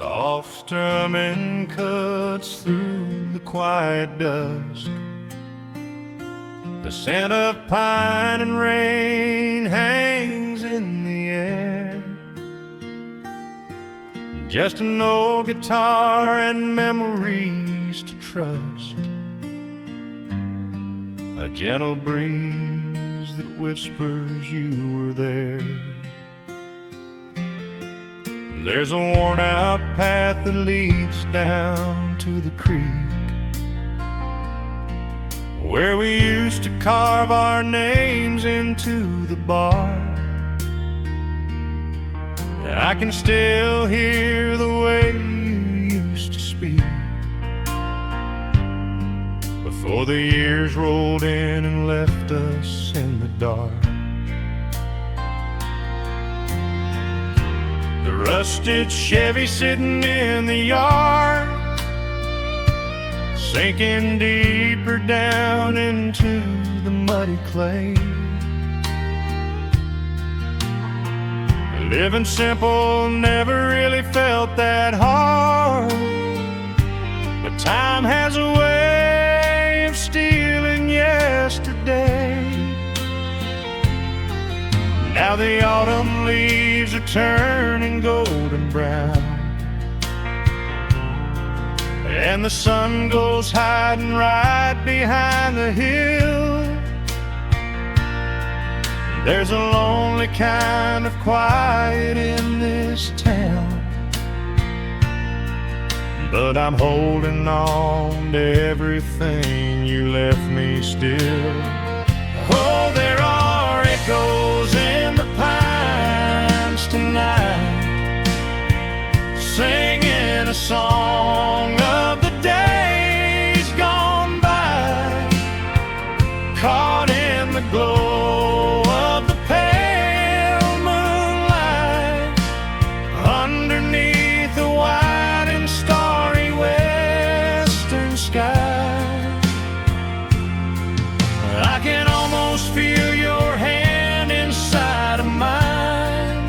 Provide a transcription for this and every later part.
Soft strumming cuts through the quiet dusk. The scent of pine and rain hangs in the air. Just an old guitar and memories to trust. A gentle breeze that whispers you were there. There's a worn-out path that leads down to the creek, where we used to carve our names into the bark. And I can still hear the way you used to speak before the years rolled in and left us in the dark. The rusted Chevy sitting in the yard, sinking deeper down into the muddy clay. Living simple never really felt that hard, but time has a way of stealing yesterday. Now the autumn leaves are turning golden brown, and the sun goes hiding right behind the hill. There's a lonely kind of quiet in this town, but I'm holding on to everything you left me still. Oh, there are echoes in the pines tonight, singing a song of the days gone by, caught in the glow of the pale moonlight, underneath the wide and starry western sky. I can almost feel your hand inside of mine,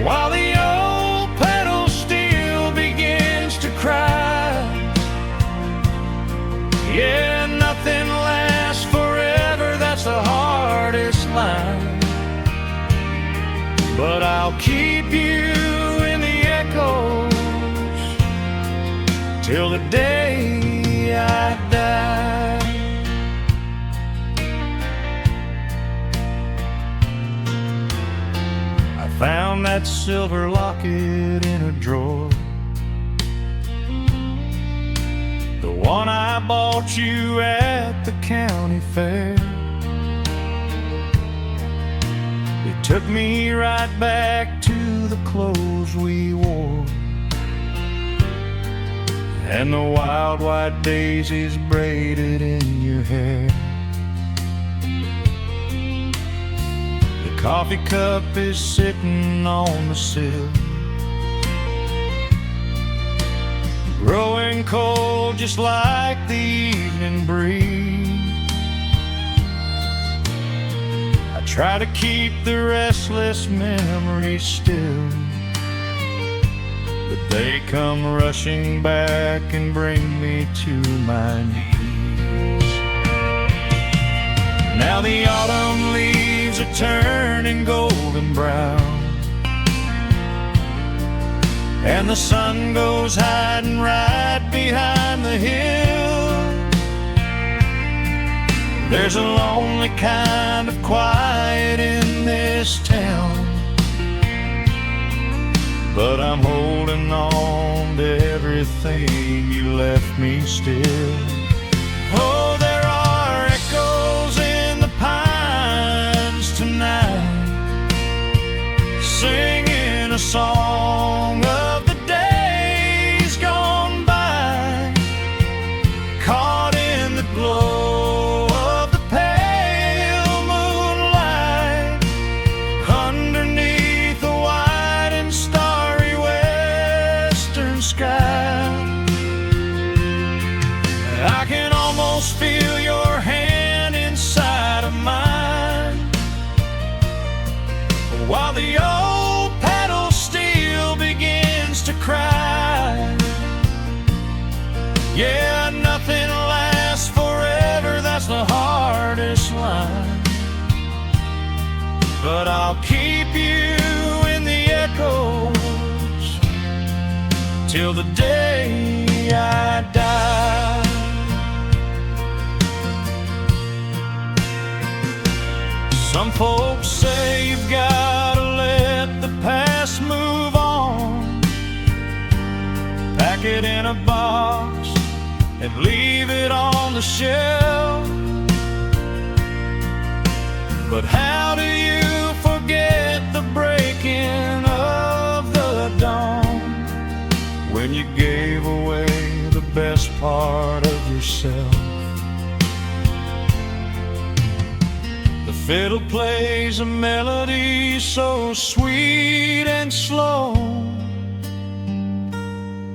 while the old pedal steel begins to cry. Yeah, nothing lasts forever, that's the hardest line, but I'll keep you in the echoes till the day I die. I found that silver locket in a drawer, the one I bought you at the county fair. It took me right back to the clothes we wore, and the wild white daisies braided in your hair. The coffee cup is sitting on the sill, growing cold just like the evening breeze. I try to keep the restless memories still, but they come rushing back and bring me to my knees. Now the autumn leaves are turning golden brown, and the sun goes hiding right behind the hill. There's a lonely kind of quiet in this town, but I'm holding on to everything you left me still. Oh, there are echoes in the pines tonight, singing a song of the days gone by, caught in the glow of the pale moonlight, underneath the wide and starry western sky. I can almost feel your hand inside of mine, while the old pedal steel begins I'll keep you in the echoes till the day I die. Some folks say you've got to let the past move on, pack it in a box and leave it on the shelf. But how do you forget the breaking of the dawn, when you gave away the best part of yourself? The fiddle plays a melody so sweet and slow,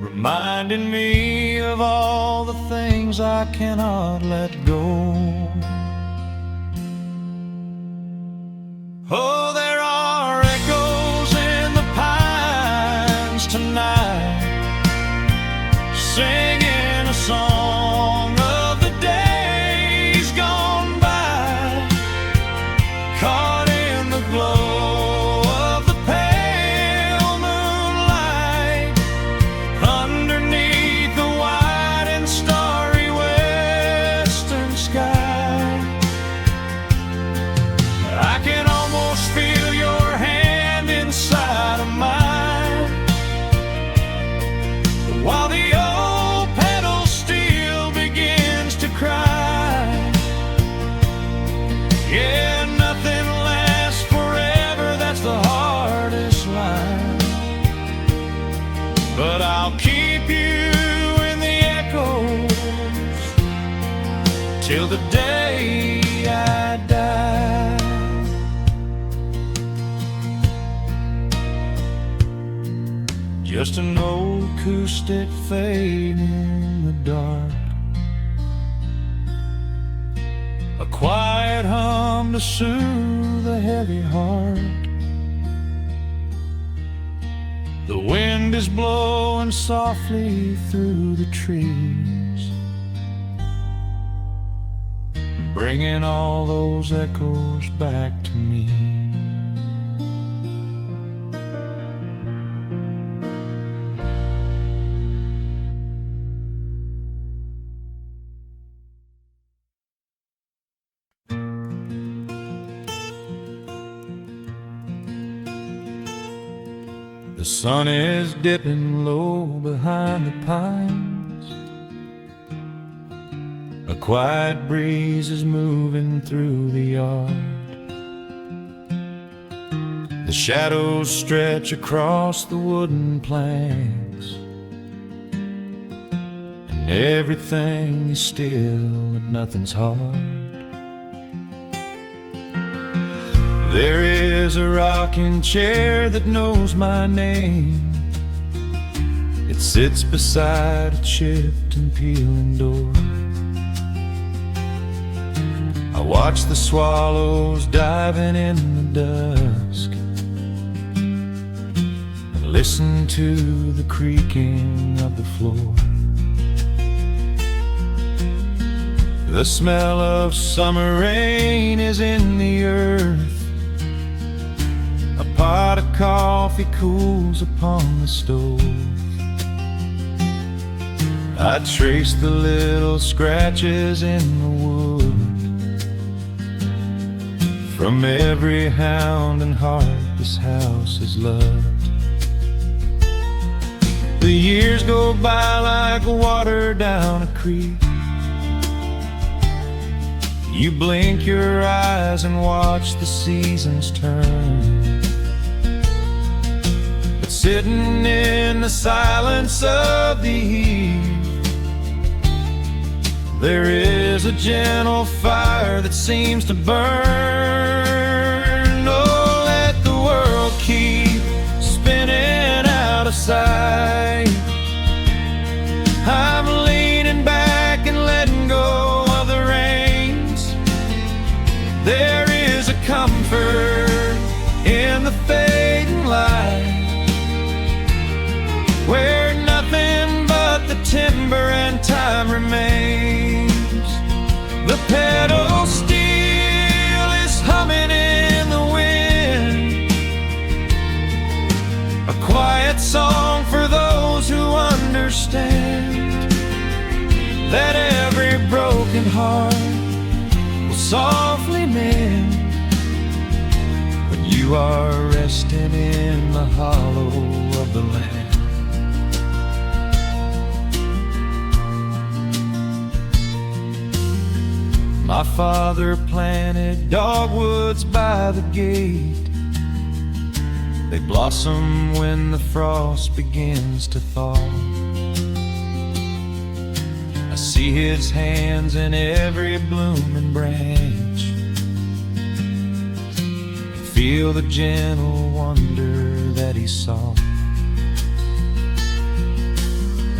reminding me of all the things I cannot let go. Oh, there are echoes in the pines tonight, singing a song of the days gone by, caught in the glow of the pale moonlight, underneath the wide and starry western sky. I can almost feel your hand inside of mine, while the old pedal steel begins to cry. Yeah, nothing lasts forever, that's the hardest line. But I'll keep you in the echoes till the day I die. Just an old acoustic fading in the dark, a quiet hum to soothe a heavy heart. The wind is blowing softly through the trees, bringing all those echoes back to me. The sun is dipping low behind the pines, a quiet breeze is moving through the yard. The shadows stretch across the wooden planks, and everything is still and nothing's hard. There is a rocking chair that knows my name. It sits beside a chipped and peeling door. I watch the swallows diving in the dusk, and listen to the creaking of the floor. The smell of summer rain is in the earth, a pot of coffee cools upon the stove. I trace the little scratches in the wood, from every hound and heart this house has loved. The years go by like water down a creek. You blink your eyes and watch the seasons turn, but sitting in the silence of the eve, there is a gentle fire that seems to burn. Oh, let the world keep spinning out of sight. I'm leaning back and letting go of the reins. There is a comfort in the fading light, where nothing but the timber and time remains. The pedal steel is humming in the wind, softly mend when you are resting in the hollow of the land. My father planted dogwoods by the gate. They blossom when the frost begins to thaw. I see his hands in every blooming branch, and feel the gentle wonder that he saw.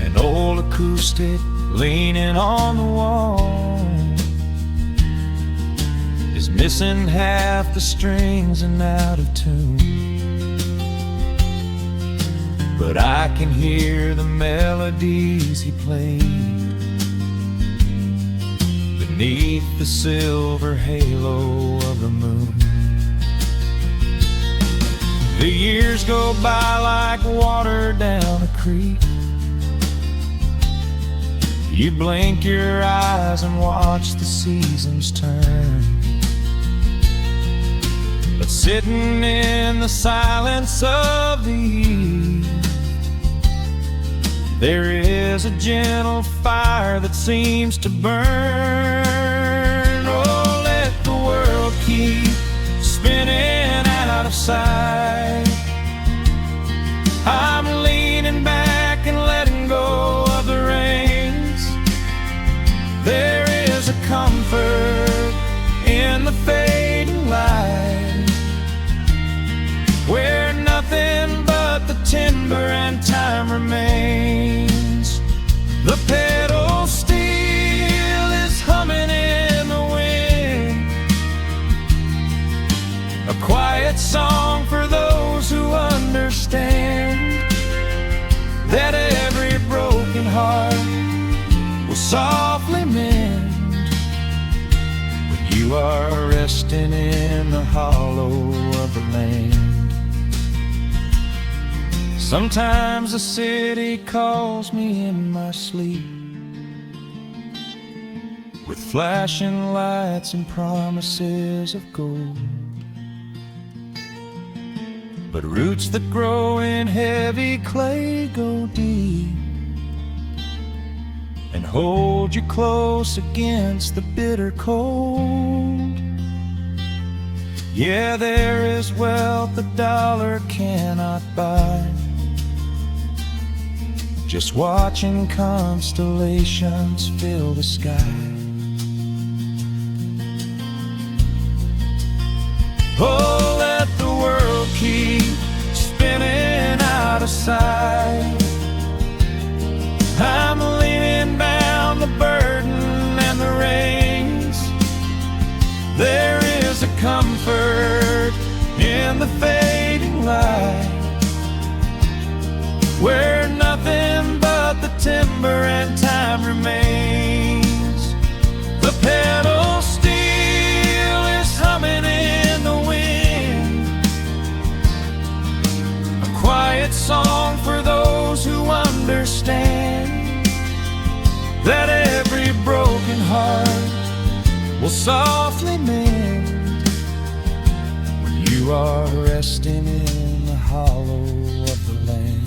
An old acoustic leaning on the wall is missing half the strings and out of tune, but I can hear the melodies he played beneath the silver halo of the moon. The years go by like water down a creek. You blink your eyes and watch the seasons turn, but sitting in the silence of the eve, there is a gentle fire that seems to burn. Oh, let the world keep spinning out of sight. I'm leaning back and letting go of the reins. There is a comfort in the fading light, where nothing but the timber and time remains. The pedal steel is humming in the wind, a quiet song for those who understand that every broken heart will softly mend when you are resting in the hollow of the land. Sometimes the city calls me in my sleep, with flashing lights and promises of gold, but roots that grow in heavy clay go deep and hold you close against the bitter cold. Yeah, there is wealth a dollar cannot buy, just watching constellations fill the sky. Oh, let the world keep spinning out of sight. I'm leaning down the burden and the reins. There is a comfort in the fading light, where nothing but the timber and time remains. The pedal steel is humming in the wind, a quiet song for those who understand that every broken heart will softly mend when you are resting in the hollow of the land.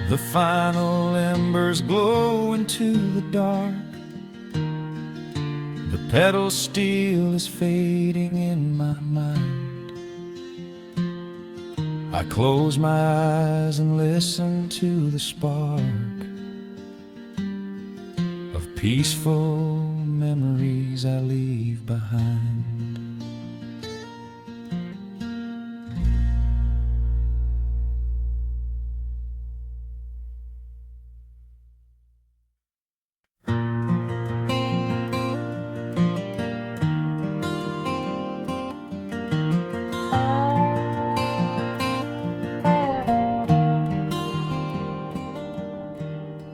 The final embers glow into the dark. The pedal steel is fading in my mind. I close my eyes and listen to the spark of peaceful memories I leave behind.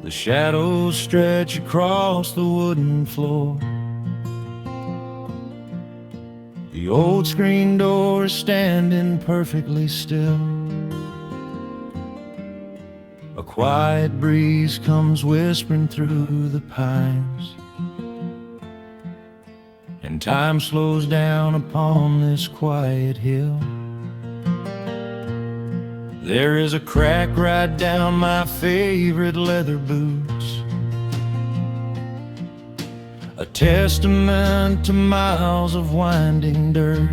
The shadows stretch across the wooden floor. The old screen door is standing perfectly still. A quiet breeze comes whispering through the pines. and time slows down upon this quiet hill. There is a crack right down my favorite leather boots, a testament to miles of winding dirt.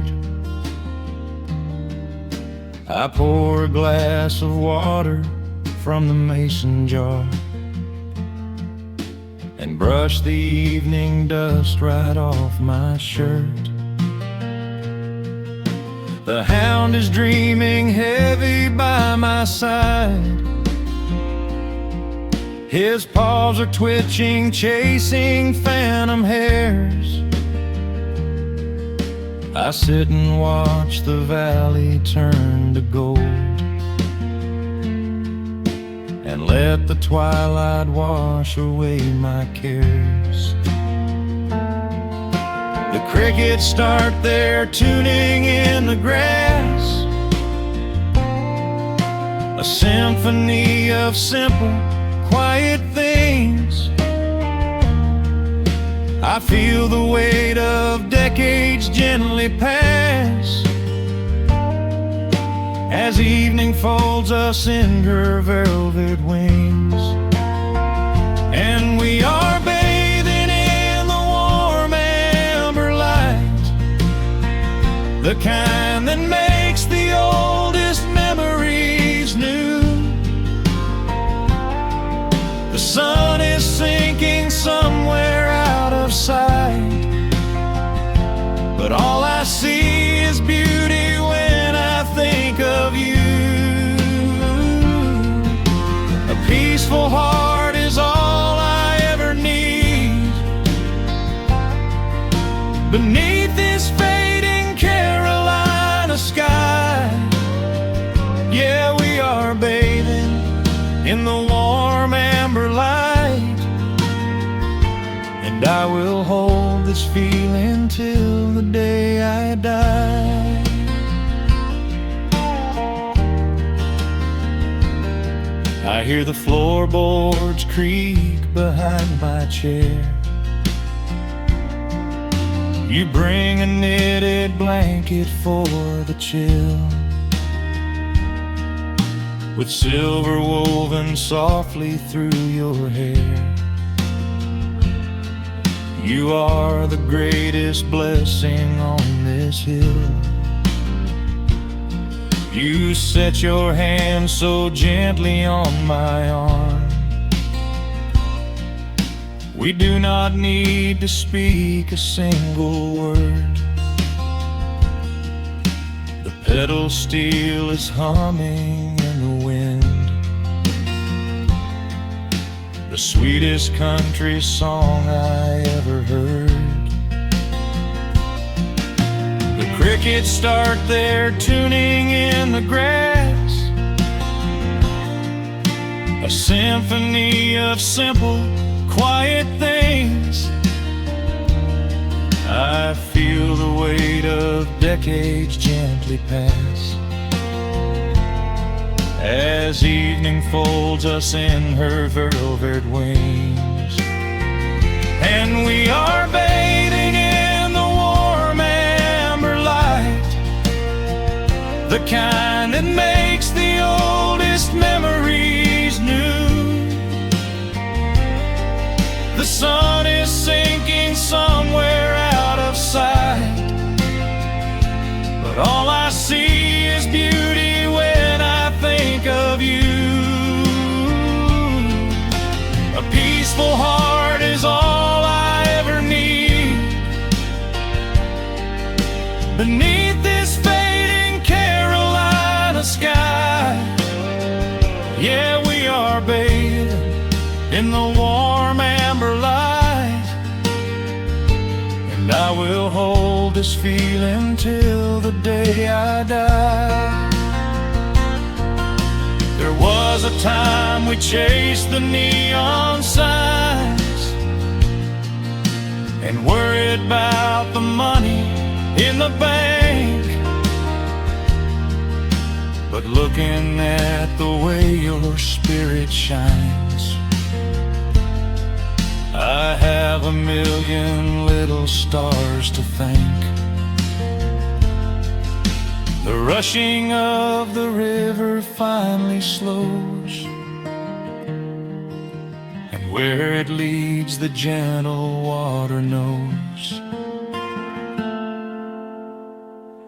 I pour a glass of water from the mason jar and brush the evening dust right off my shirt. The hound is dreaming heavy by my side. His paws are twitching, chasing phantom hares. I sit and watch the valley turn to gold and let the twilight wash away my cares. The crickets start their tuning in the grass, a symphony of simple, quiet things. I feel the weight of decades gently pass as evening folds us in her velvet wings. And we are bathing in the warm amber light, the kind that makes the oldest memories new. The sun is sinking somewhere out of sight, but all I see is beauty when I think of you. A peaceful heart is all I ever need beneath this fading Carolina sky. Yeah, we are bathing in the warm amber light, and I will hold this feeling till the day I die. I hear the floorboards creak behind my chair. You bring a knitted blanket for the chill, with silver woven softly through your hair. You are the greatest blessing on this hill. You set your hand so gently on my arm. We do not need to speak a single word. The pedal steel is humming in the wind, the sweetest country song I ever heard. The crickets start their tuning in the grass, a symphony of simple, quiet things. I feel the weight of decades gently pass as evening folds us in her velvet wings. And we are bathing in the warm amber light, the kind that makes the oldest memories new. The sun is sinking somewhere out of sight, but all I see is beauty when I think of you. A peaceful heart is all I ever need beneath this fading Carolina sky. Yeah, we are bathing in the warm amber light, and I will hold this feeling till the day I die. There was a time we chased the neon signs and worried about the money in the bank, but looking at the way your spirit shines, I have a million little stars to thank. The rushing of the river finally slows, and where it leads the gentle water knows.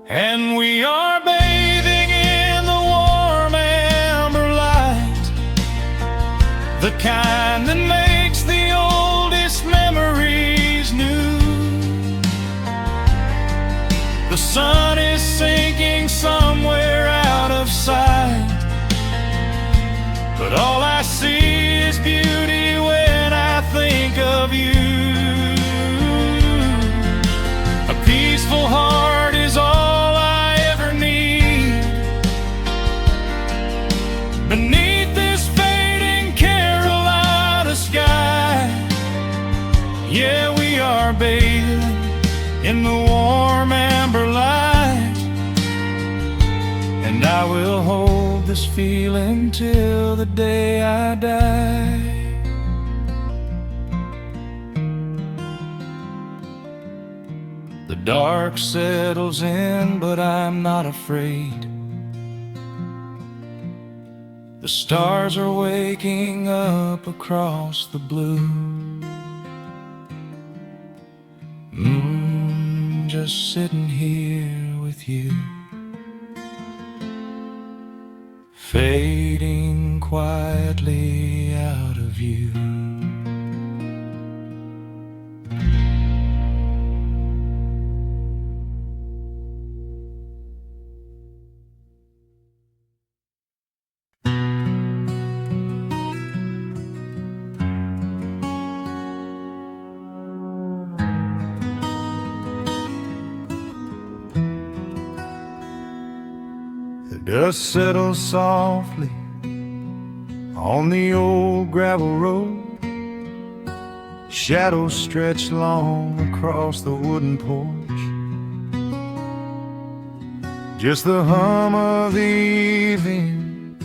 And we are bathing in the warm amber light, the kind that makes the oldest memories new. The sun is sinking somewhere out of sight, but all I see is beauty when I think of you. A peaceful heart is all I ever need. Beneath this fading Carolina sky, yeah, we are bathing in the warm amber light, and I will hold this feeling till the day I die. The dark settles in, but I'm not afraid. The stars are waking up across the blue. Just sitting here with you, fading quietly out of view. Dust settles softly on the old gravel road. Shadows stretch long across the wooden porch. Just the hum of the evening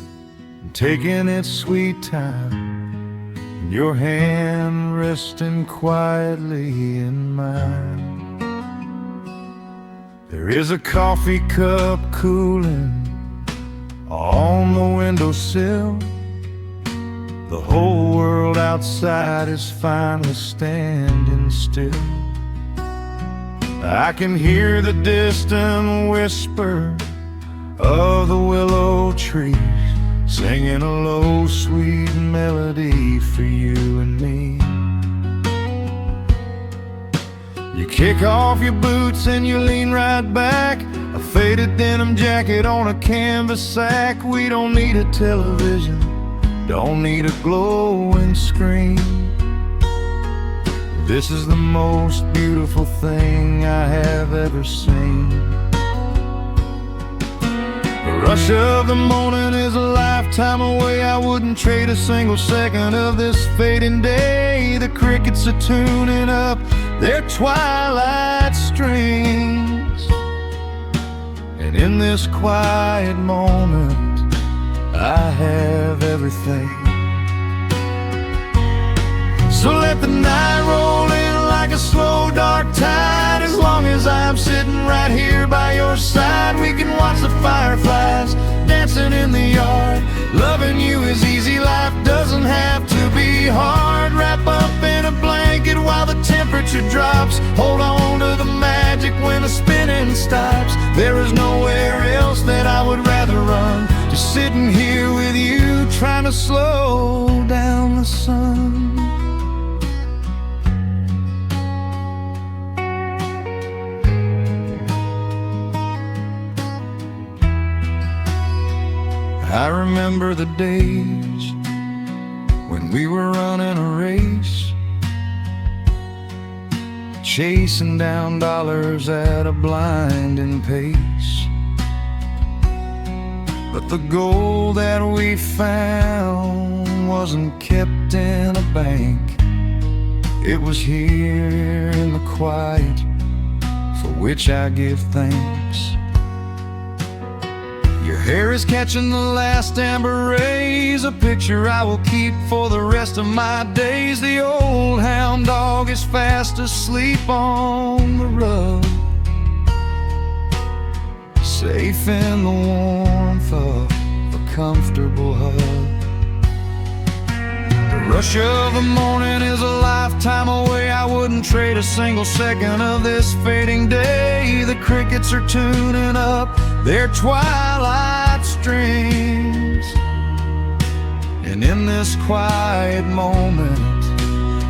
taking its sweet time, your hand resting quietly in mine. There is a coffee cup cooling on the windowsill. The whole world outside is finally standing still. I can hear the distant whisper of the willow trees, singing a low, sweet melody for you and me. You kick off your boots and you lean right back, a faded denim jacket on a canvas sack. We don't need a television, don't need a glowing screen. This is the most beautiful thing I have ever seen. The rush of the morning is a lifetime away. I wouldn't trade a single second of this fading day. The crickets are tuning up their twilight strings, and in this quiet moment I have everything. So let the night roll in like a slow dark tide. As long as I'm sitting right here by your side, we can watch the fireflies dancing in the yard. Loving you is easy, life doesn't have to be hard. Wrap up in a blanket while the temperature drops. Hold on to the magic when the spinning stops. There is nowhere else that I would rather run. Just sitting here with you, trying to slow down the sun. I remember the days when we were running a race, chasing down dollars at a blinding pace. But the gold that we found wasn't kept in a bank. It was here in the quiet, for which I give thanks. Your hair is catching the last amber rays, a picture I will keep for the rest of my days. The old hound dog is fast asleep on the rug, safe in the warmth of a comfortable hug. The rush of the morning is a lifetime away. I wouldn't trade a single second of this fading day. The crickets are tuning up their twilight strings, and in this quiet moment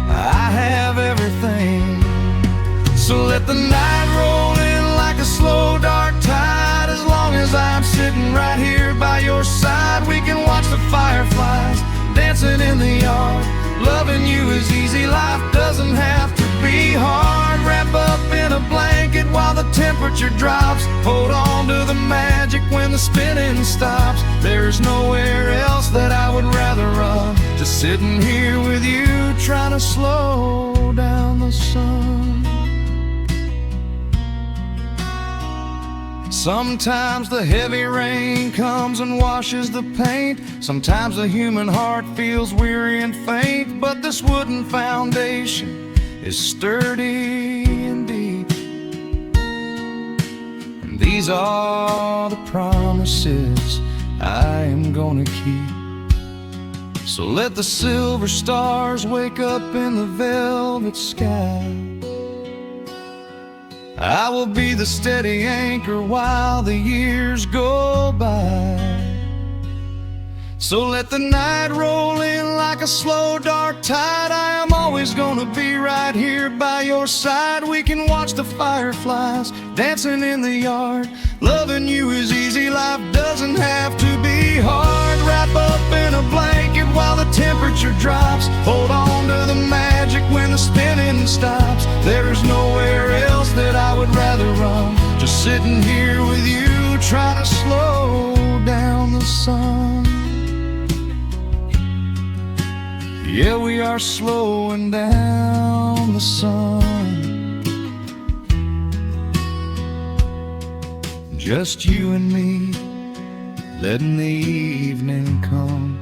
I have everything. So let the night roll in like a slow dark tide. As long as I'm sitting right here by your side, we can watch the fireflies dancing in the yard. Loving you is easy, life doesn't have to be hard. Wrap up in a blanket while the temperature drops. Hold on to the magic when the spinning stops. There's nowhere else that I would rather run, just sitting here with you, trying to slow down the sun. Sometimes the heavy rain comes and washes the paint. Sometimes the human heart feels weary and faint. But this wooden foundation is sturdy and deep, and these are the promises I am gonna keep. So let the silver stars wake up in the velvet sky. I will be the steady anchor while the years go by. So let the night roll in like a slow dark tide. I am always gonna be right here by your side. We can watch the fireflies dancing in the yard. Loving you is easy, life doesn't have to be hard. Wrap up in a blanket while the temperature drops. Hold on to the magic when the spinning stops. There's nowhere else that I would rather run, just sitting here with you, trying to slow down the sun. Yeah, we are slowing down the sun. Just you and me, letting the evening come.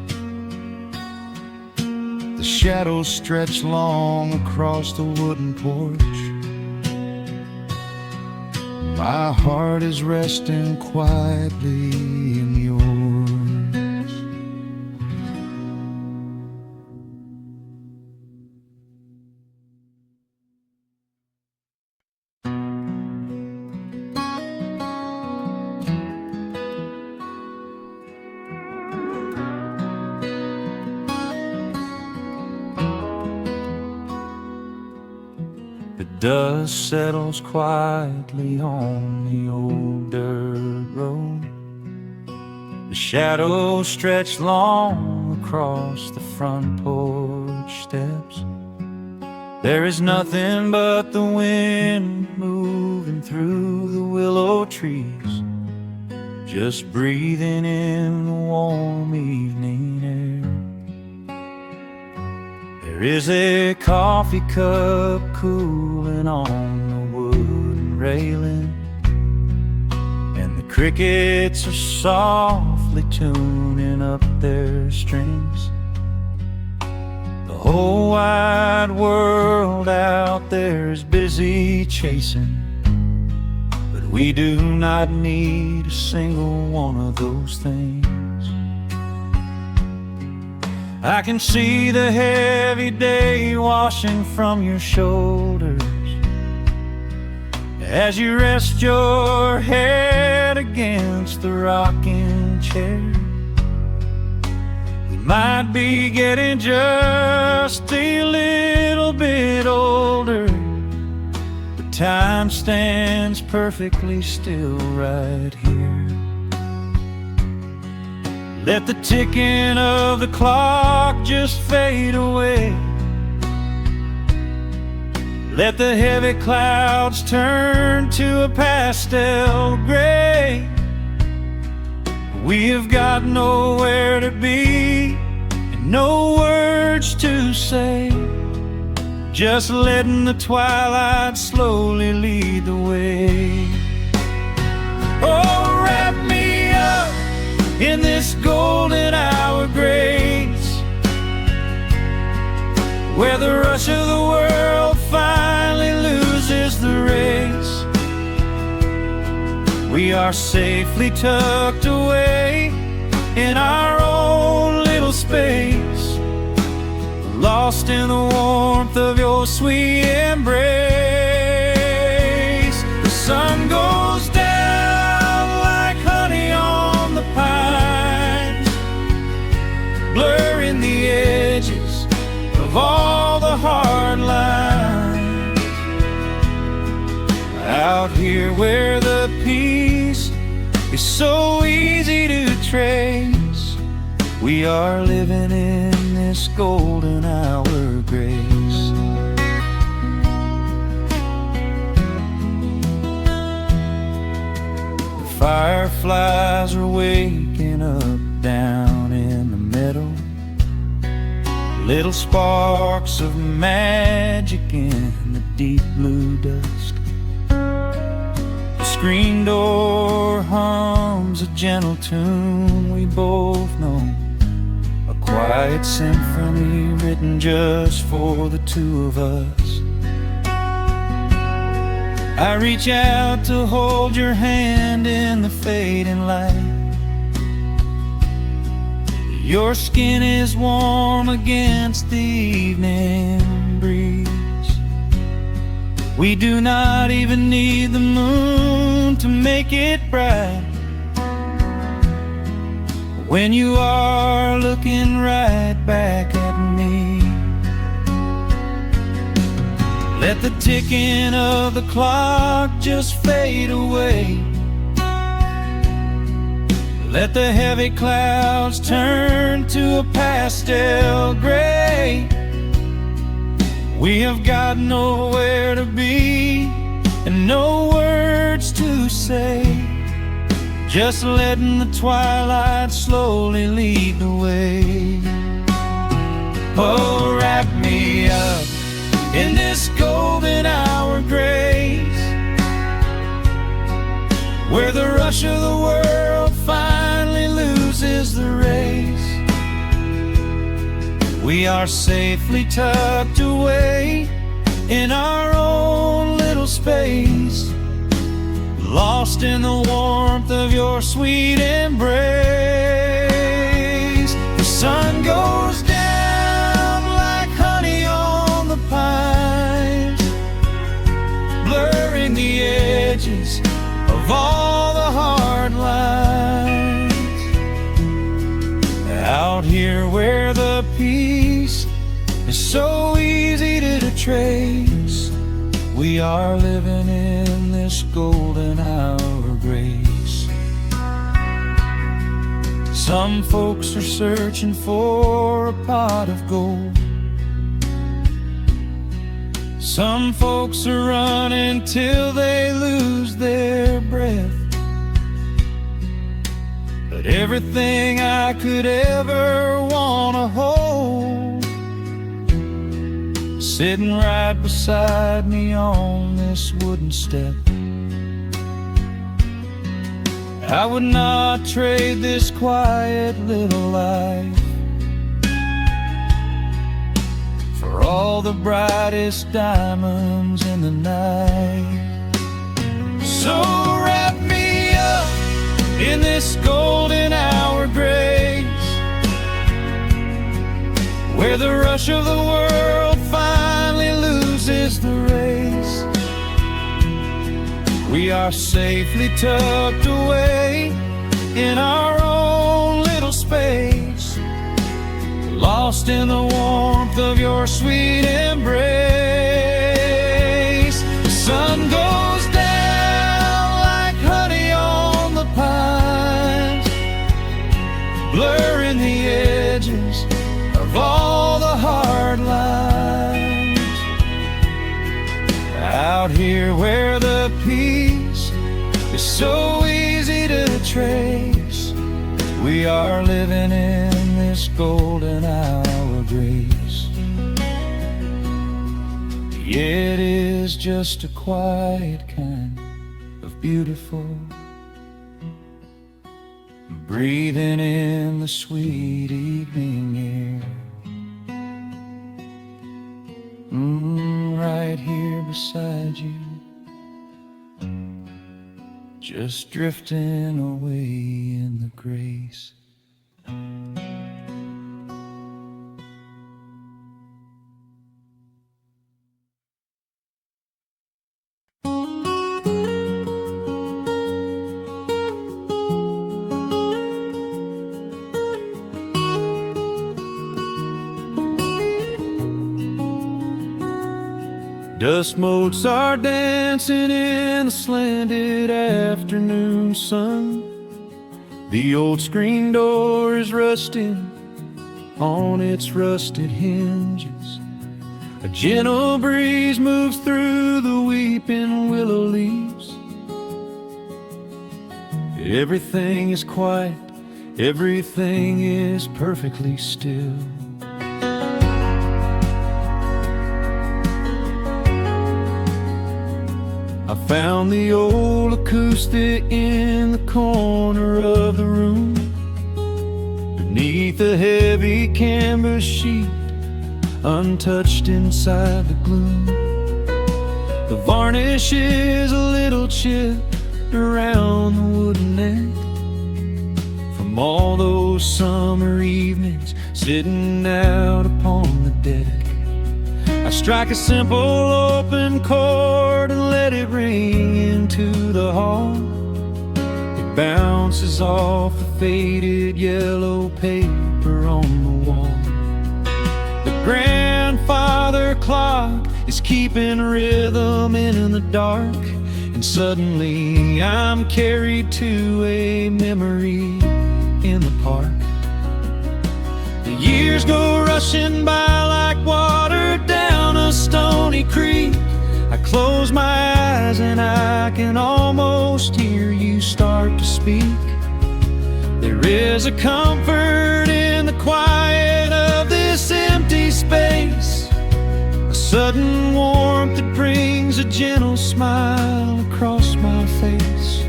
The shadows stretch long across the wooden porch. My heart is resting quietly in yours. The dust settles quietly on the old dirt road. The shadows stretch long across the front porch steps. There is nothing but the wind moving through the willow trees, just breathing in the warm evening air. There is a coffee cup cooling on the wooden railing, and the crickets are softly tuning up their strings. The whole wide world out there is busy chasing, but we do not need a single one of those things. I can see the heavy day washing from your shoulders as you rest your head against the rocking chair. We might be getting just a little bit older, but time stands perfectly still right here. Let the ticking of the clock just fade away. Let the heavy clouds turn to a pastel gray. We have got nowhere to be and no words to say, just letting the twilight slowly lead the way. Oh, wrap me up where the rush of the world finally loses the race. We are safely tucked away in our own little space, lost in the warmth of your sweet embrace. The sun goes down like honey on the pines, blurring the edges of all the hard lines. Out here where the peace is so easy to trace, we are living in this golden hour grace. The fireflies are waking up down in the meadow, little sparks of magic in the deep blue dusk. The screen door hums a gentle tune we both know, a quiet symphony written just for the two of us. I reach out to hold your hand in the fading light. Your skin is warm against the evening breeze. We do not even need the moon to make it bright, when you are looking right back at me. Let the ticking of the clock just fade away. Let the heavy clouds turn to a pastel gray. We have got nowhere to be and no words to say, just letting the twilight slowly lead the way. Oh, wrap me up in this golden hour grace, where the rush of the world finally loses the race. We are safely tucked away in our own little space, lost in the warmth of your sweet embrace. The sun goes down like honey on the pines, blurring the edges of all the hard lines. Out here where the peace is so easy to trace, we are living in this golden hour grace. Some folks are searching for a pot of gold, some folks are running till they lose their breath. But everything I could ever want to hold, sitting right beside me on this wooden step. I would not trade this quiet little life for all the brightest diamonds in the night. So wrap me up in this golden hour grace, where the rush of the world finally loses the race. We are safely tucked away in our own little space, lost in the warmth of your sweet embrace. The sun goes down like honey on the pines, blurring the edges of all the hard lines. Out here where the peace is so easy to trace, we are living in this golden hour grace. It is just a quiet kind of beautiful, breathing in the sweet evening air. Right here beside you, just drifting away in the grace. Dust motes are dancing in the slanted afternoon sun. The old screen door is rusting on its rusted hinges. A gentle breeze moves through the weeping willow leaves. Everything is quiet, everything is perfectly still. I found the old acoustic in the corner of the room, beneath a heavy canvas sheet, untouched inside the gloom. The varnish is a little chipped around the wooden neck, from all those summer evenings sitting out upon the deck. I strike a simple open chord and let it ring into the hall. It bounces off the faded yellow paper on the wall. The grandfather clock is keeping rhythm in the dark, and suddenly I'm carried to a memory in the park. The years go rushing by like water down a stony creek. I close my eyes and I can almost hear you start to speak. There is a comfort in the quiet of this empty space, a sudden warmth that brings a gentle smile across my face.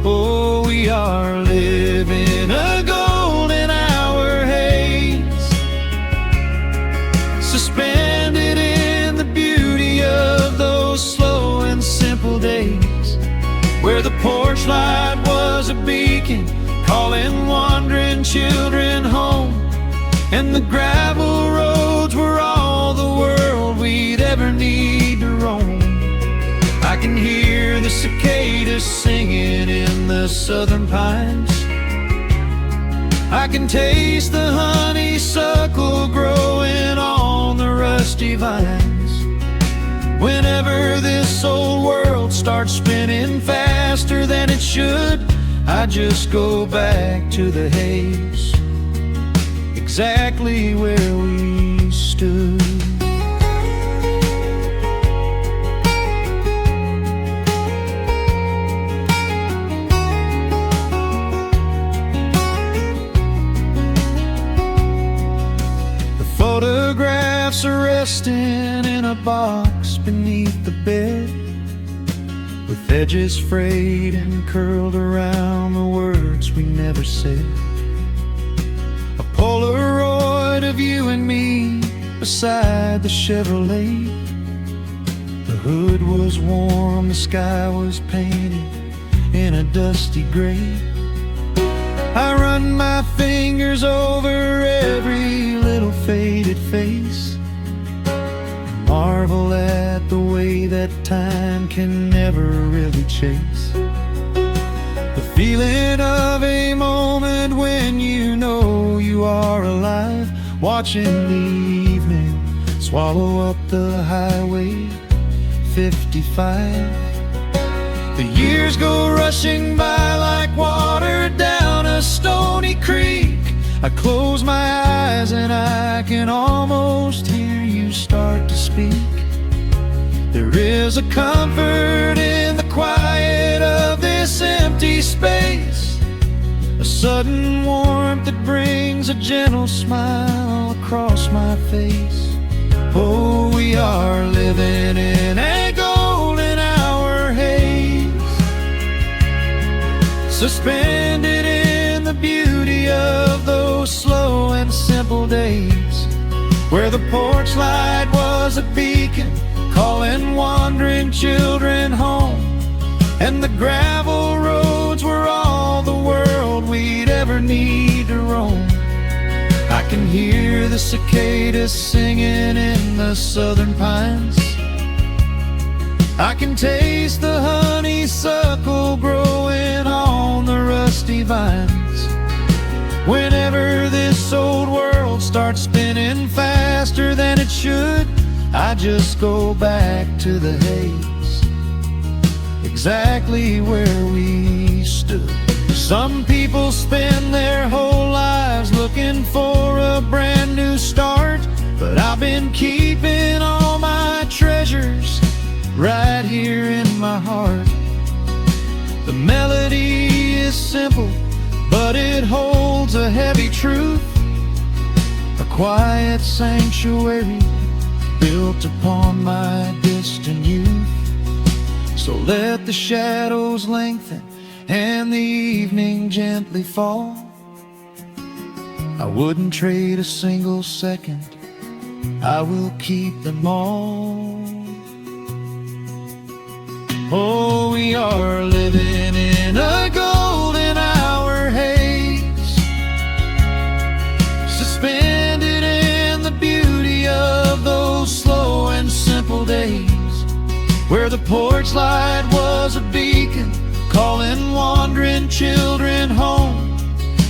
Oh, we are living a golden hour haze, suspended in the beauty of those slow and simple days, where the porch light was a beacon calling wandering children home, and the gravel roads were all the world we'd ever need to roam. I can hear the cicadas singing in the southern pines. I can taste the honeysuckle growing on the rusty vines. Whenever this old world starts spinning faster than it should, I just go back to the haze, exactly where we stood. Photographs are resting in a box beneath the bed, with edges frayed and curled around the words we never said. A Polaroid of you and me beside the Chevrolet. The hood was warm, the sky was painted in a dusty gray. I run my fingers over every little faded face, marvel at the way that time can never really chase. The feeling of a moment when you know you are alive, watching the evening swallow up the highway 55. The years go rushing by like water down a stony creek. I close my eyes and I can almost hear you start to speak. There is a comfort in the quiet of this empty space, a sudden warmth that brings a gentle smile across my face. Oh, we are living in a golden hour haze, suspended in the beauty of those slow and simple days, where the porch light was a beacon calling wandering children home, and the gravel roads were all the world we'd ever need to roam. I can hear the cicadas singing in the southern pines. I can taste the honeysuckle growing on the rusty vines. Whenever this old world starts spinning faster than it should, I just go back to the haze, exactly where we stood. Some people spend their whole lives looking for a brand new start, but I've been keeping all my treasures right here in my heart. The melody is simple, but it holds a heavy truth, a quiet sanctuary built upon my distant youth. So let the shadows lengthen and the evening gently fall. I wouldn't trade a single second, I will keep them all. Oh, we are living in a golden hour haze, suspended in the beauty of those slow and simple days, where the porch light was a beacon calling wandering children home,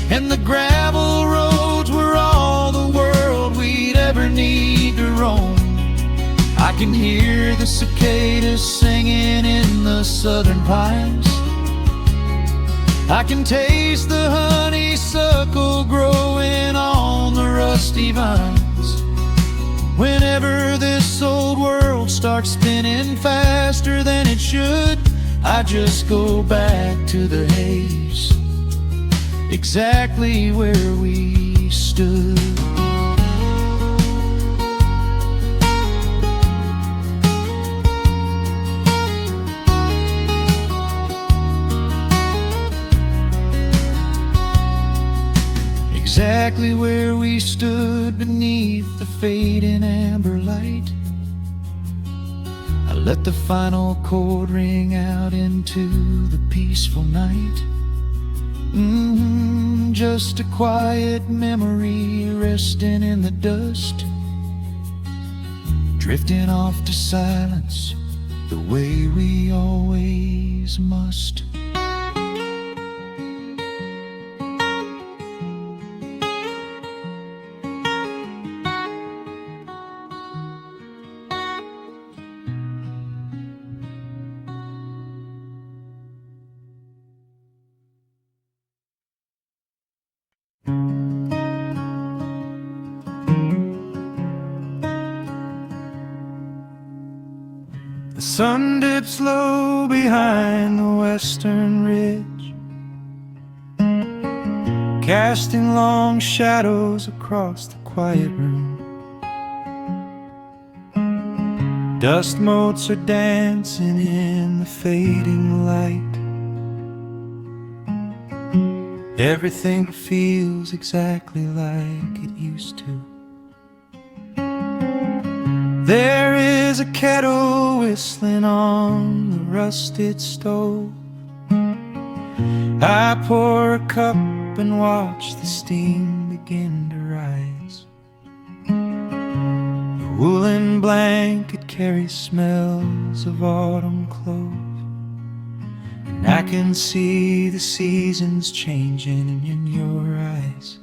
and the gravel roads were all the world we'd ever need to roam. I can hear the cicadas singing in the southern pines. I can taste the honeysuckle growing on the rusty vines. Whenever this old world starts spinning faster than it should, I just go back to the haze, exactly where we stood. Exactly where we stood beneath the fading amber light. I let the final chord ring out into the peaceful night. Just a quiet memory resting in the dust, drifting off to silence the way we always must. The sun dips low behind the western ridge, casting long shadows across the quiet room. Dust motes are dancing in the fading light. Everything feels exactly like it used to. There is a kettle whistling on the rusted stove. I pour a cup and watch the steam begin to rise. The woolen blanket carries smells of autumn clove, and I can see the seasons changing in your eyes.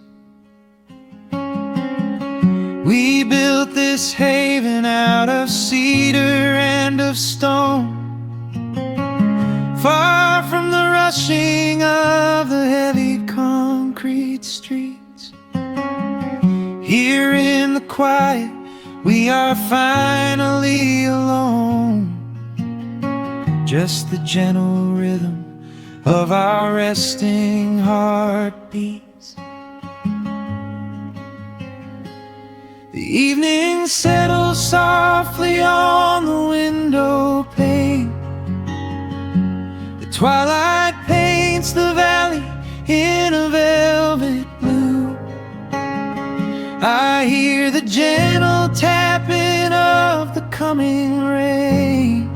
We built this haven out of cedar and of stone, far from the rushing of the heavy concrete streets. Here in the quiet, we are finally alone, just the gentle rhythm of our resting heartbeats. The evening settles softly on the window pane. The twilight paints the valley in a velvet blue. I hear the gentle coming rain.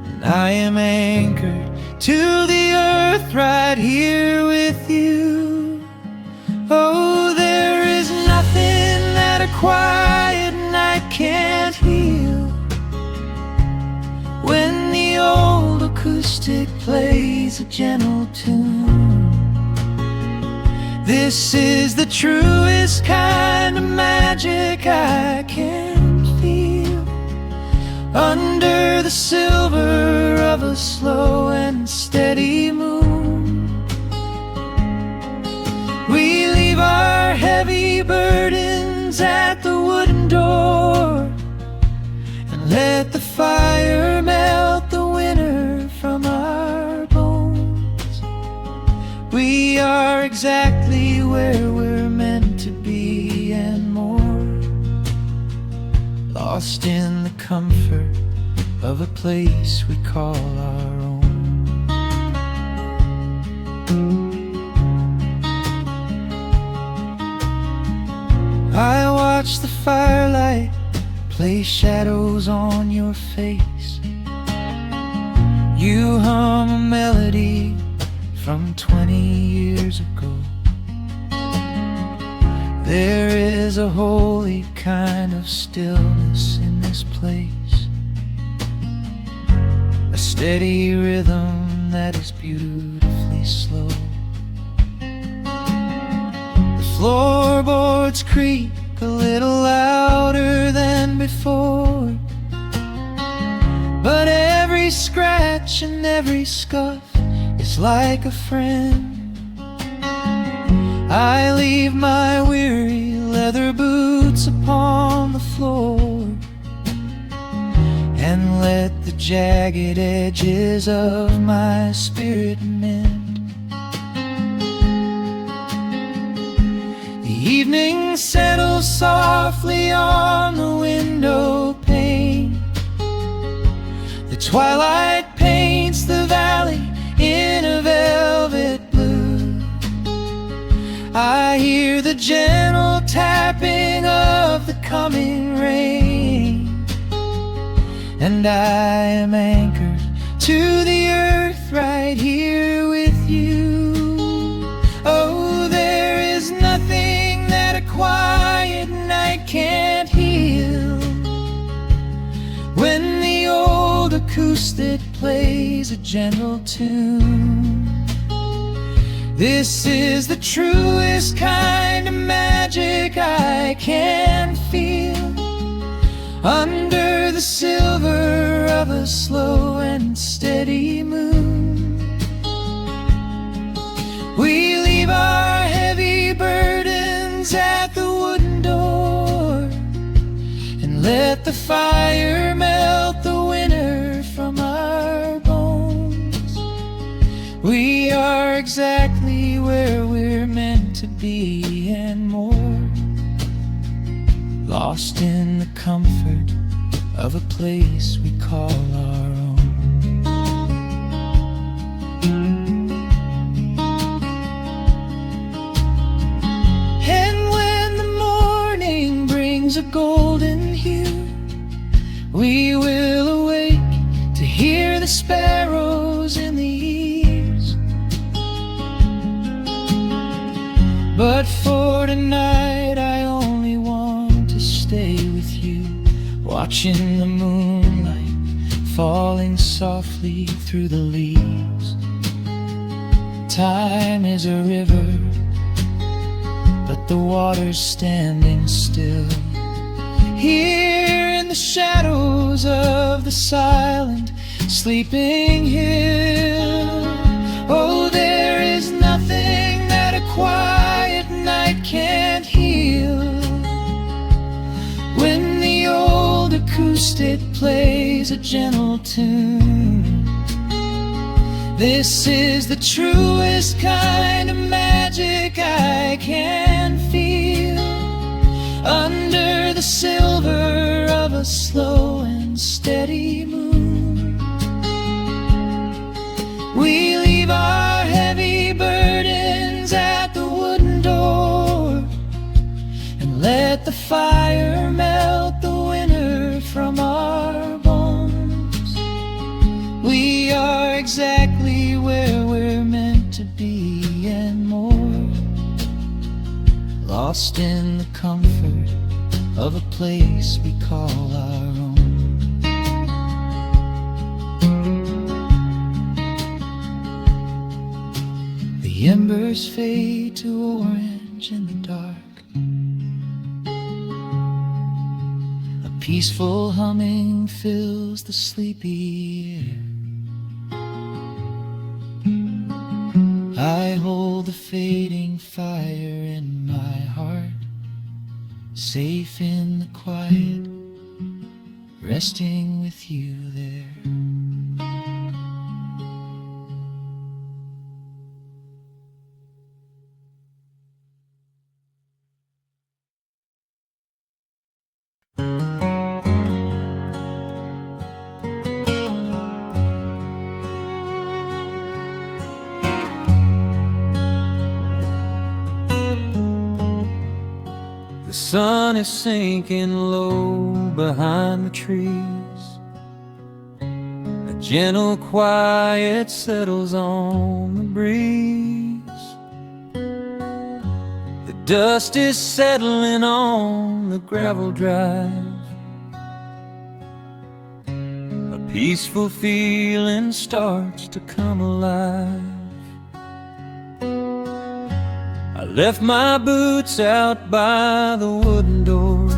And I am anchored to the earth right here with you. Oh, there is nothing that a quiet night can't heal. When the old acoustic plays a gentle tune, this is the truest kind of magic I can feel. Under the silver of a slow and steady moon, we leave our heavy burdens at the wooden door, and let the fire melt the winter from our bones. We are exactly where we're meant to be and more, lost in the comfort of a place we call our own. I watch the firelight play shadows on your face. You hum a melody from 20 years ago. There is a holy kind of stillness in this place, a steady rhythm that is beautifully slow. The floorboards creak a little louder than before, but every scratch and every scuff is like a friend. I leave my weary leather boots upon the floor, and let the jagged edges of my spirit mend. The evening settles softly on the window pane. The twilight paints the valley in a velvet blue. I hear the gentle tapping of the coming rain, and I am anchored to the earth right here with you. Oh, there is nothing that a quiet night can't heal. When the old acoustic plays a gentle tune, this is the truest kind of magic I can feel. Under the silver of a slow and steady moon, we leave our heavy burdens at the wooden door, and let the fire melt the winter from our bones. We are exactly where we're meant to be and more, lost in the comfort of a place we call our own. And when the morning brings a golden hue, we will awake to hear the sparrows in the eaves. But for tonight I only want to stay with you, watching the moonlight falling softly through the leaves. Time is a river, but the water's standing still. Here in the shadows of the silent sleeping hill, oh, there is nothing that a quiet night can't heal. When the old acoustic plays a gentle tune, this is the truest kind of magic I can feel. Under the silver of a slow and steady moon, we leave our heavy burdens at the wooden door, and let the fire melt the winter we are exactly where we're meant to be and more, lost in the comfort of a place we call our own. The embers fade to orange in the dark. A peaceful humming fills the sleepy air. I hold the fading fire in my heart, safe in the quiet, resting with you there. The sun is sinking low behind the trees. A gentle quiet settles on the breeze. The dust is settling on the gravel drive. A peaceful feeling starts to come alive. I left my boots out by the wooden door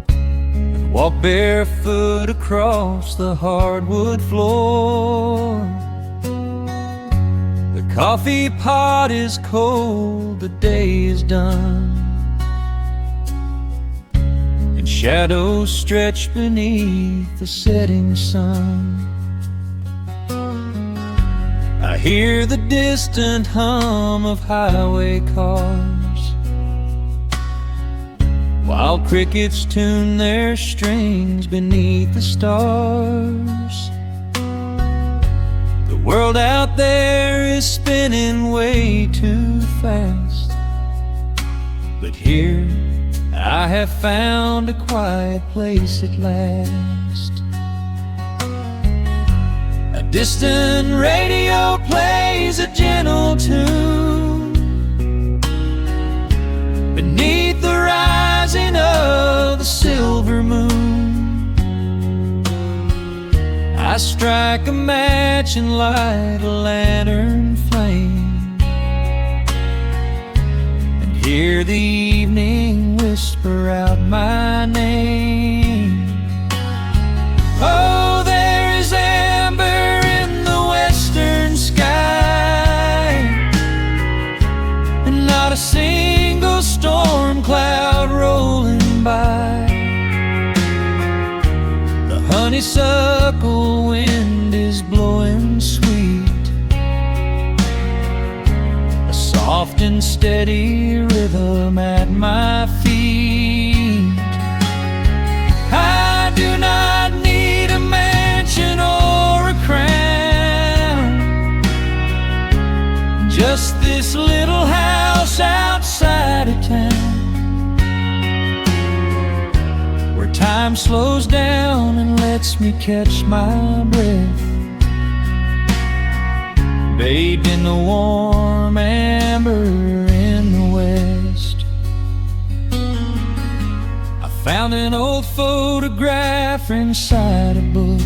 and walked barefoot across the hardwood floor. The coffee pot is cold, the day is done, and shadows stretch beneath the setting sun. I hear the distant hum of highway cars, while crickets tune their strings beneath the stars. The world out there is spinning way too fast, but here I have found a quiet place at last. A distant radio plays a gentle tune beneath the rising of the silver moon. I strike a match and light a lantern flame, and hear the evening whisper out my name. Oh, there is amber in the western sky, and not a single storm cloud rolling by. The honeysuckle wind is blowing sweet, a soft and steady rhythm at my feet. I do not need a mansion or a crown, just this little house outside of town, where time slows down and lets me catch my breath, bathed in the warm amber in the west. I found an old photograph inside a book.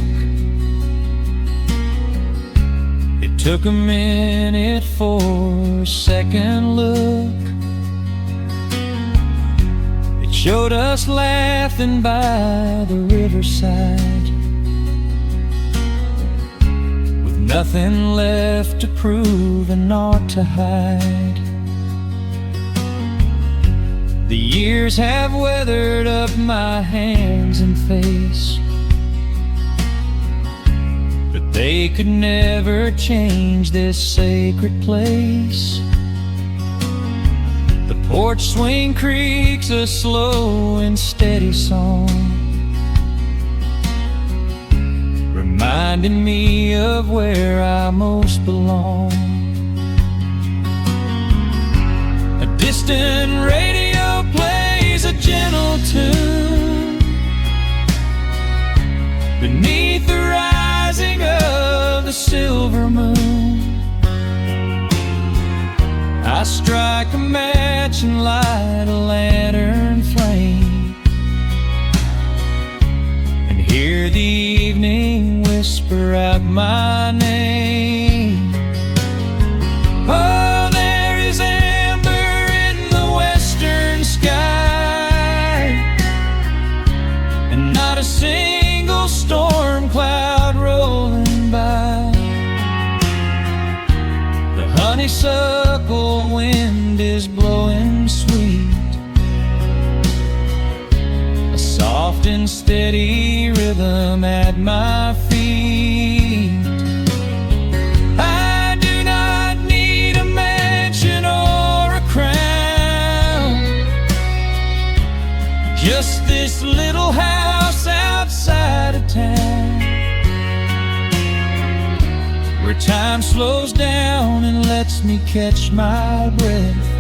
It took a minute for a second look. It showed us laughing by the riverside, with nothing left to prove and naught to hide. The years have weathered up my hands and face, but they could never change this sacred place. The porch swing creaks a slow and steady song, reminding me of where I most belong. A distant radio plays a gentle tune beneath the strike a match and light a lantern flame, and hear the evening whisper out my name. Oh, there is amber in the western sky, and not a single storm cloud rolling by. The honeysuckle wind is blowing sweet, a soft and steady rhythm at my feet. I do not need a mansion or a crown, just this little house outside of town, where time slows down and lets me catch my breath,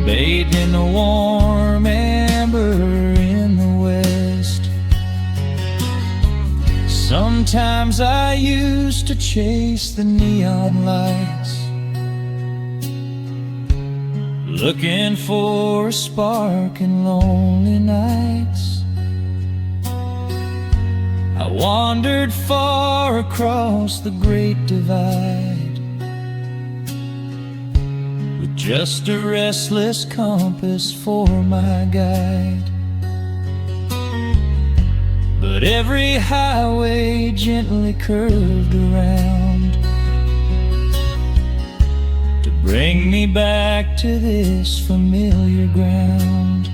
bathed in the warm amber in the west. Sometimes I used to chase the neon lights, looking for a spark in lonely nights. I wandered far across the great divide, with just a restless compass for my guide. But every highway gently curved around to bring me back to this familiar ground.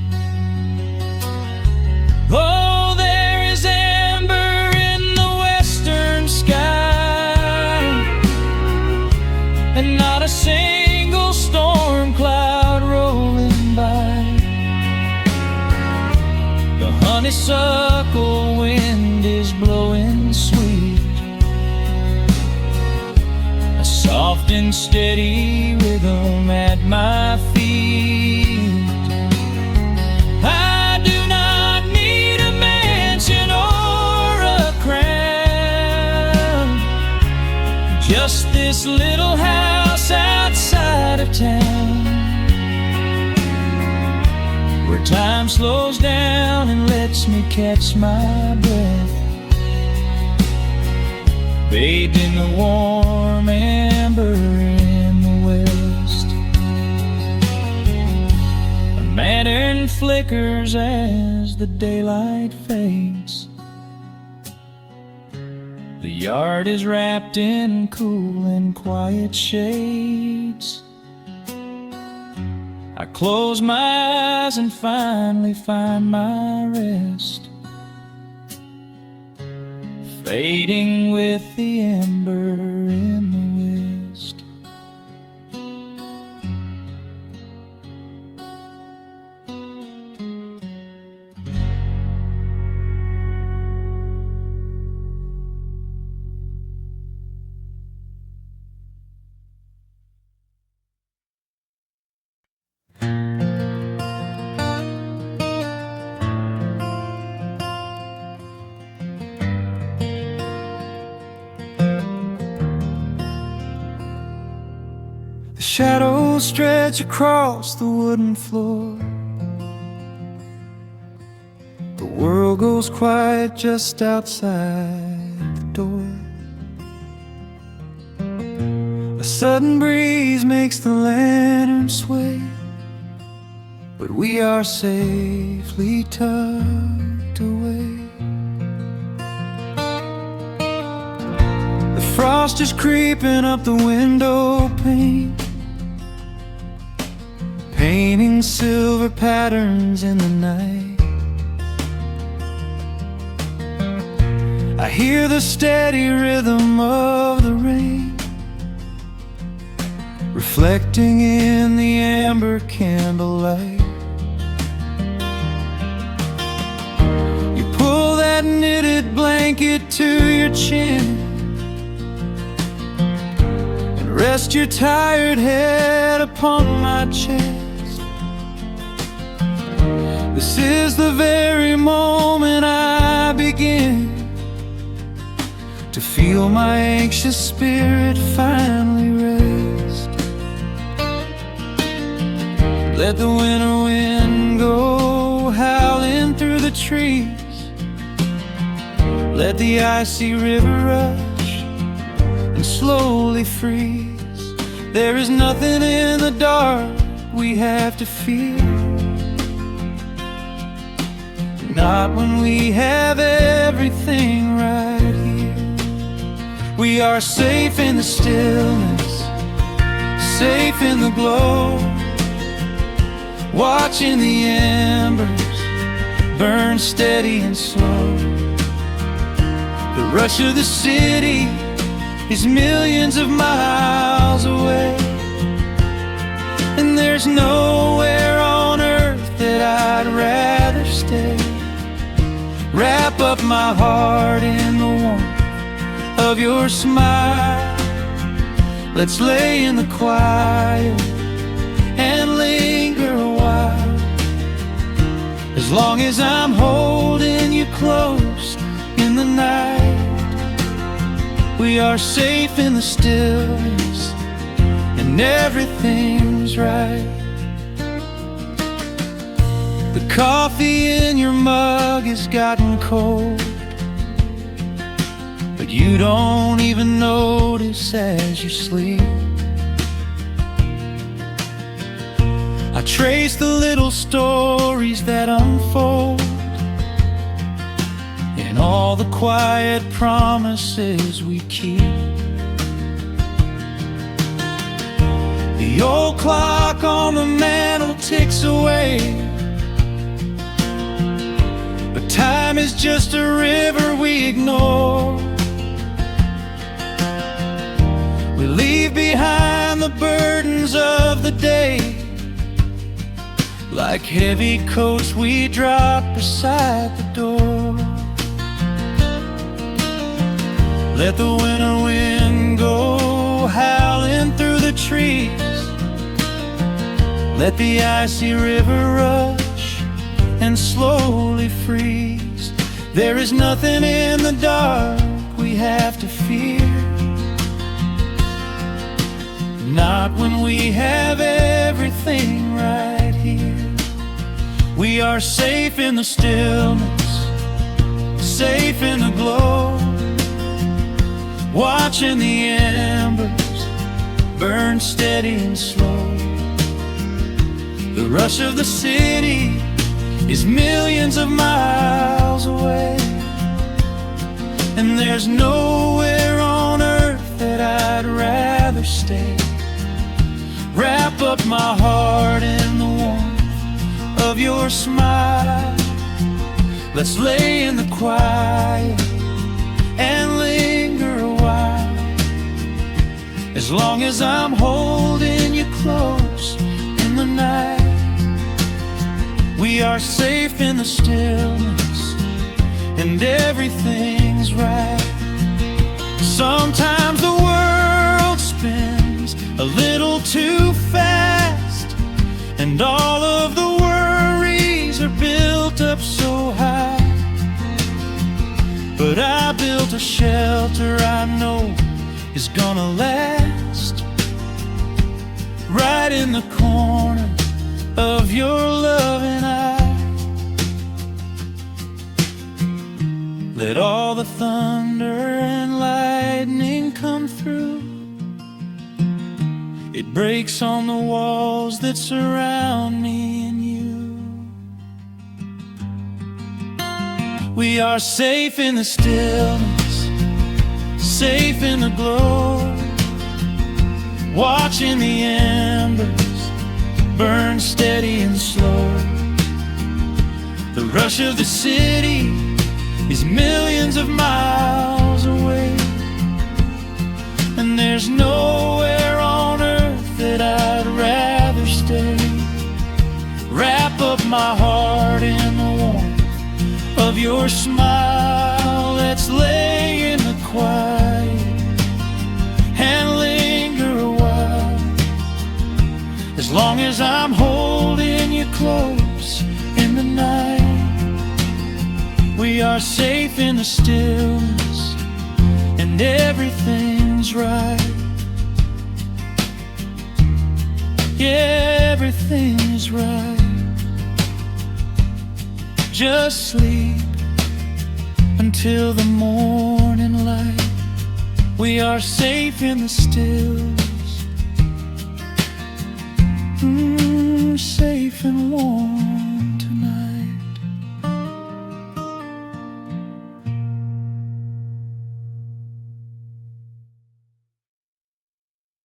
Oh, there is amber in the western sky, and not a single storm cloud rolling by. The honeysuckle wind is blowing sweet, a soft and steady rhythm at my feet. I do not need a mansion or a crown, just this little house outside of town, where time slows down and lets me catch my breath, bathed in the warm amber in the west. A lantern flickers as the daylight fades. The yard is wrapped in cool and quiet shades. I close my eyes and finally find my rest, fading with the ember in the west. Shadows stretch across the wooden floor. The world goes quiet just outside the door. A sudden breeze makes the lantern sway, but we are safely tucked away. The frost is creeping up the window pane, painting silver patterns in the night. I hear the steady rhythm of the rain, reflecting in the amber candlelight. You pull that knitted blanket to your chin and rest your tired head upon my chest. This is the very moment I begin to feel my anxious spirit finally rest. Let the winter wind go howling through the trees. Let the icy river rush and slowly freeze. There is nothing in the dark we have to fear. Not when we have everything right here. We are safe in the stillness, safe in the glow, watching the embers burn steady and slow. The rush of the city is millions of miles away, and there's nowhere on earth that I'd rather stay. Wrap up my heart in the warmth of your smile. Let's lay in the quiet and linger a while. As long as I'm holding you close in the night, we are safe in the stillness, and everything's right. The coffee in your mug has gotten cold, but you don't even notice as you sleep. I trace the little stories that unfold in all the quiet promises we keep. The old clock on the mantle ticks away, but time is just a river we ignore. We leave behind the burdens of the day, like heavy coats we drop beside the door. Let the winter wind go howling through the trees. Let the icy river rush and slowly freeze. There is nothing in the dark we have to fear. Not when we have everything right here. We are safe in the stillness, safe in the glow, watching the embers burn steady and slow. The rush of the city is millions of miles away, and there's nowhere on earth that I'd rather stay. Wrap up my heart in the warmth of your smile. Let's lay in the quiet and linger a while. As long as I'm holding you close in the night, we are safe in the stillness, and everything's right. Sometimes the world spins a little too fast, and all of the worries are built up so high. But I built a shelter I know is gonna last, right in the corner of your loving eye. Let all the thunder and lightning come through. It breaks on the walls that surround me and you. We are safe in the stillness, safe in the glow, watching the embers burn steady and slow. The rush of the city is millions of miles away, and there's nowhere on earth that I'd rather stay. Wrap up my heart in the warmth of your smile. Let's lay in the quiet and linger a while. As long as I'm holding you close in the night, we are safe in the stillness, and everything's right. Yeah. everything is right. Just sleep until the morning light. We are safe in the stills, safe and warm.